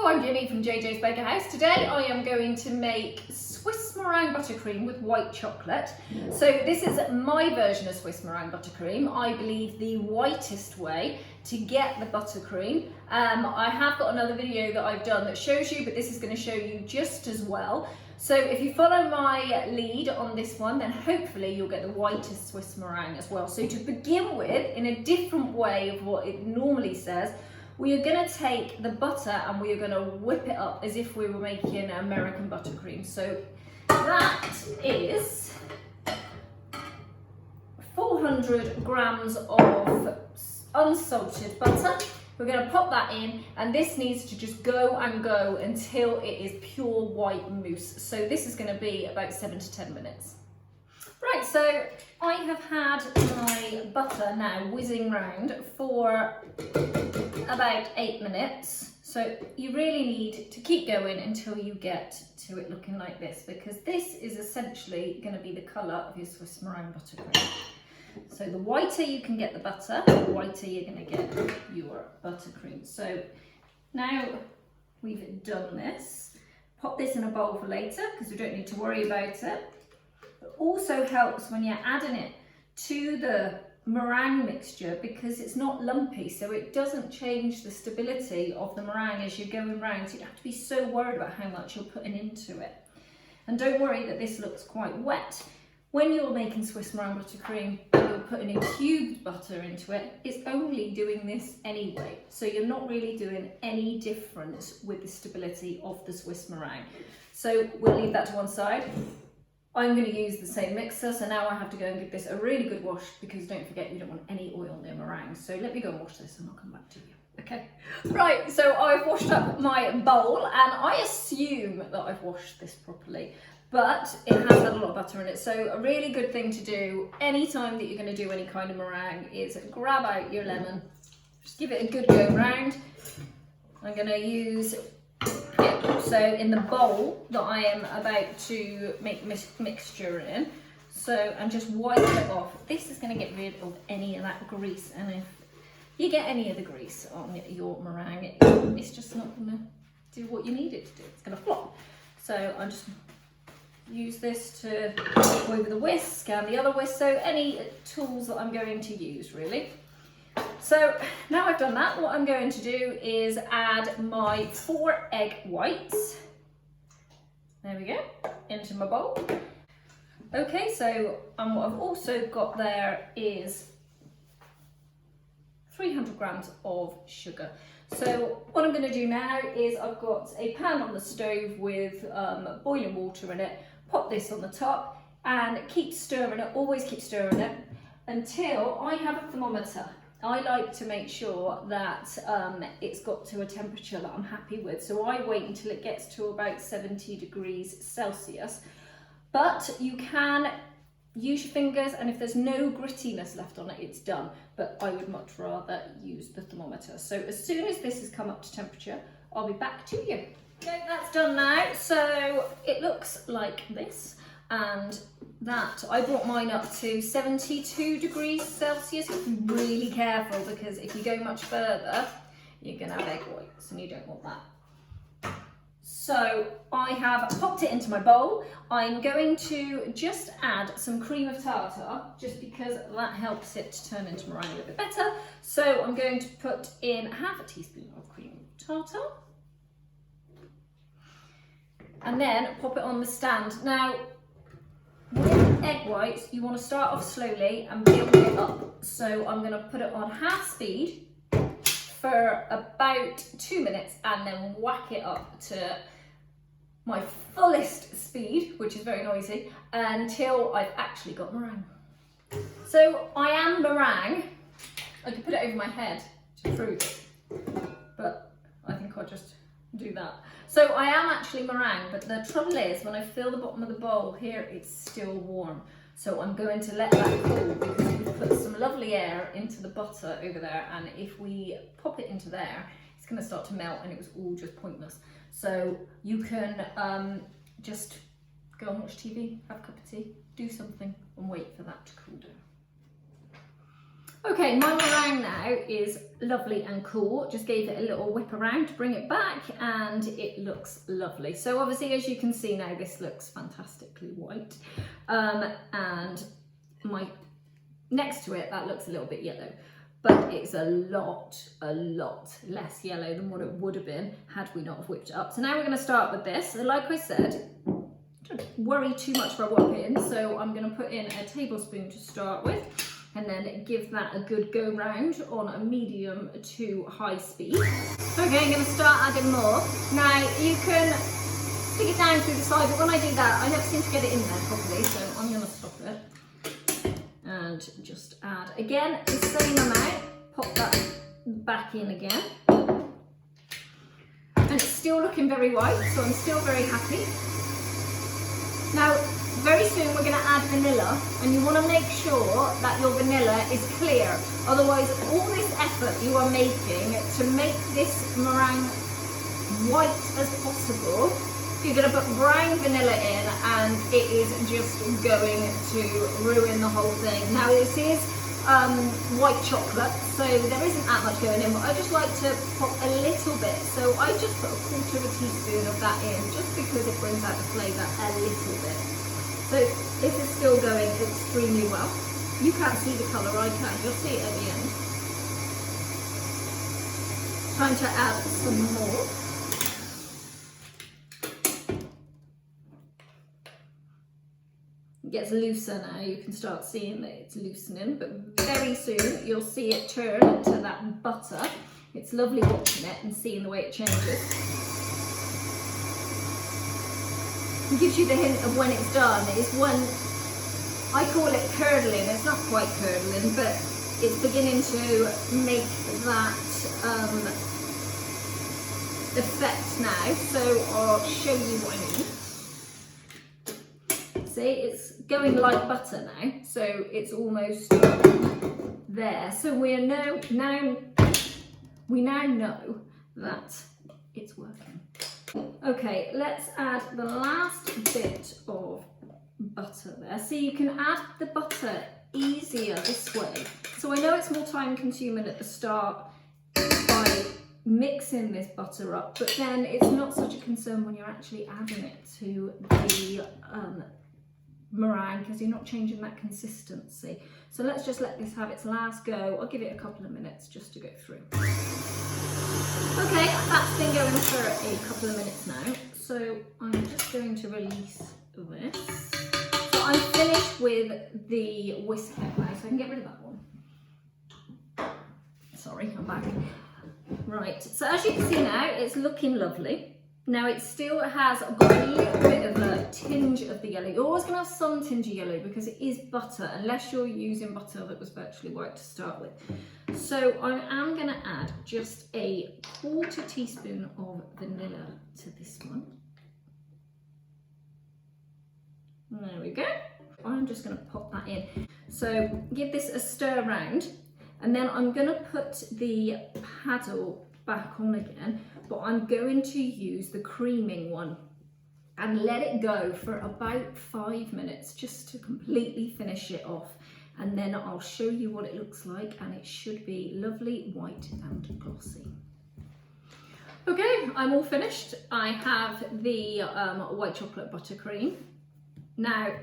Hello, I'm Jenny from JJ's Baker House. Today I am going to make Swiss meringue buttercream with white chocolate. So this is my version of Swiss meringue buttercream. I believe the whitest way to get the buttercream. I have got another video that I've done that shows you, but this is going to show you just as well. So if you follow my lead on this one, then hopefully you'll get the whitest Swiss meringue as well. So to begin with, in a different way of what it normally says, we are going to take the butter and we are going to whip it up as if we were making American buttercream. So that is 400 grams of unsalted butter. We're going to pop that in, and this needs to just go and go until it is pure white mousse. So this is going to be about 7 to 10 minutes. Right, so I have had my butter now whizzing round for about 8 minutes. So you really need to keep going until you get to it looking like this, because this is essentially going to be the colour of your Swiss meringue buttercream. So the whiter you can get the butter, the whiter you're going to get your buttercream. So now we've done this, pop this in a bowl for later because we don't need to worry about it. It also helps when you're adding it to the meringue mixture because it's not lumpy, so it doesn't change the stability of the meringue as you're going round, so you don't have to be so worried about how much you're putting into it. And don't worry that this looks quite wet. When you're making Swiss meringue buttercream and you're putting in cubed butter into it, it's only doing this anyway, so you're not really doing any difference with the stability of the Swiss meringue. So we'll leave that to one side. I'm going to use the same mixer, so now I have to go and give this a really good wash because don't forget you don't want any oil near meringue. So let me go and wash this and I'll come back to you. Okay. Right, so I've washed up my bowl and I assume that I've washed this properly, but it has had a lot of butter in it. So a really good thing to do anytime that you're going to do any kind of meringue is grab out your lemon, just give it a good go round. I'm going to use so in the bowl that I am about to make mixture in, so I'm just wiping it off. This is going to get rid of any of that grease, and if you get any of the grease on your meringue, it's just not going to do what you need it to do. It's going to flop. So I just use this to go over the whisk and the other whisk, so any tools that I'm going to use really. So now I've done that, what I'm going to do is add my 4 egg whites, there we go, into my bowl. Okay, so what I've also got there is 300 grams of sugar. So what I'm going to do now is I've got a pan on the stove with boiling water in it, pop this on the top and keep stirring it, always keep stirring it until I have a thermometer. I like to make sure that it's got to a temperature that I'm happy with, so I wait until it gets to about 70 degrees Celsius. But you can use your fingers, and if there's no grittiness left on it, it's done. But I would much rather use the thermometer. So as soon as this has come up to temperature, I'll be back to you. Okay, that's done now. So it looks like this. And that I brought mine up to 72 degrees Celsius. You have to be really careful because if you go much further, you're going to have egg whites and you don't want that. So I have popped it into my bowl. I'm going to just add some cream of tartar just because that helps it to turn into meringue a little bit better. So I'm going to put in half a teaspoon of cream of tartar. And then pop it on the stand. Now, with egg whites, you want to start off slowly and build it up. So I'm going to put it on half speed for about 2 minutes and then whack it up to my fullest speed, which is very noisy, until I've actually got meringue. So I am meringue. I could put it over my head to prove it, but I think I'll just do that. So I am actually meringue, but the trouble is when I fill the bottom of the bowl here, it's still warm. So I'm going to let that cool because we've put some lovely air into the butter over there, and if we pop it into there, it's going to start to melt and it was all just pointless. So you can just go and watch TV, have a cup of tea, do something and wait for that to cool down. Okay, my meringue now is lovely and cool. Just gave it a little whip around to bring it back and it looks lovely. So obviously, as you can see now, this looks fantastically white. And next to it, that looks a little bit yellow, but it's a lot less yellow than what it would have been had we not have whipped it up. So now we're going to start with this. So like I said, don't worry too much about what I put in. So I'm going to put in a tablespoon to start with, and then give that a good go round on a medium to high speed. Okay, I'm going to start adding more. Now you can stick it down through the side, but when I do that, I never seem to get it in there properly, so I'm going to stop it. And just add again the same amount, pop that back in again. And it's still looking very white, so I'm still very happy. Now, very soon we're going to add vanilla, and you want to make sure that your vanilla is clear. Otherwise, all this effort you are making to make this meringue white as possible, you're going to put brown vanilla in and it is just going to ruin the whole thing. Now, this is white chocolate, so there isn't that much going in, but I just like to pop a little bit. So I just put a quarter of a teaspoon of that in, just because it brings out the flavour a little bit. So this is still going extremely well. You can't see the colour, I can. You'll see it at the end. Trying to add some more. It gets looser now. You can start seeing that it's loosening, but very soon you'll see it turn into that butter. It's lovely watching it and seeing the way it changes. It gives you the hint of when it's done. It's when, I call it curdling. It's not quite curdling, but it's beginning to make that effect now. So I'll show you what I mean. See, it's going like butter now, so it's almost there. So we now know that it's working. Okay, let's add the last bit of butter there. So you can add the butter easier this way. So I know it's more time consuming at the start by mixing this butter up, but then it's not such a concern when you're actually adding it to the meringue, because you're not changing that consistency. So let's just let this have its last go. I'll give it a couple of minutes just to go through. Okay, that's been going for a couple of minutes now. So I'm just going to release this. So I'm finished with the whisk head now, so I can get rid of that one. Sorry, I'm back. Right, so as you can see now, it's looking lovely. Now it still has got a little bit of a tinge of the yellow. You're always going to have some tinge of yellow because it is butter, unless you're using butter that was virtually white to start with. So I am going to add just a quarter teaspoon of vanilla to this one. There we go. I'm just going to pop that in. So give this a stir round, and then I'm going to put the paddle back on again, but I'm going to use the creaming one and let it go for about 5 minutes just to completely finish it off, and then I'll show you what it looks like, and it should be lovely white and glossy. Okay, I'm all finished. I have the white chocolate buttercream. Now,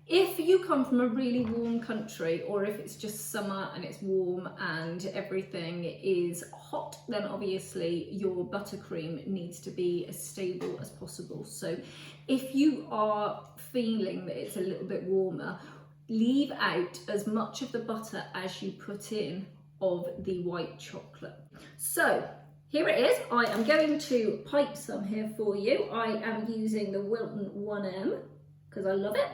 if you come from a really warm country, or if it's just summer and it's warm and everything is hot, then obviously your buttercream needs to be as stable as possible. So if you are feeling that it's a little bit warmer, leave out as much of the butter as you put in of the white chocolate. So here it is. I am going to pipe some here for you. I am using the Wilton 1M because I love it.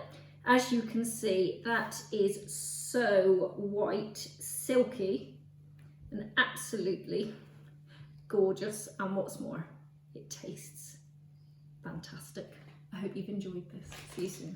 As you can see, that is so white, silky, and absolutely gorgeous. And what's more, it tastes fantastic. I hope you've enjoyed this. See you soon.